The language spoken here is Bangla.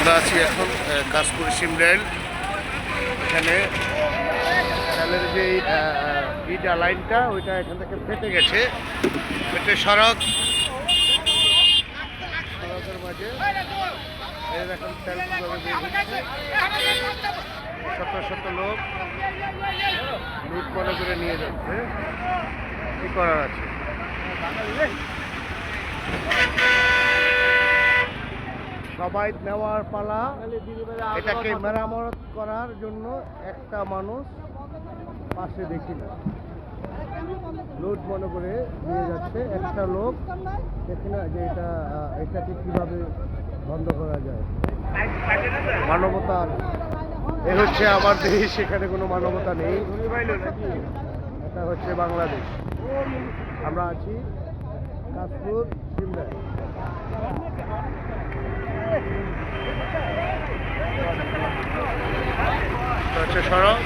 আমরা আছি এখন কাশপুর সিমরেল। এখানে রেলের যে ইটা লাইনটা ওইটা এখান থেকে ফেটে গেছে, ফেটে সড়কের মাঝে এখন শত শত লোক লুট মনে করে নিয়ে যাচ্ছে। কি করার আছে? সবাই নেওয়ার পালা। এটাকে মেরামত করার জন্য একটা মানুষ পাশে দেখি না, লুট মনে করে নিয়ে যাচ্ছে। একটা লোক দেখি না যে এটাকে কিভাবে বন্ধ করা যায়। মানবতা এ হচ্ছে আমার দেশ, সেখানে কোনো মানবতা নেই। এটা হচ্ছে বাংলাদেশ। আমরা আছি কাশপুর সিমরা। হচ্ছে সড়ক।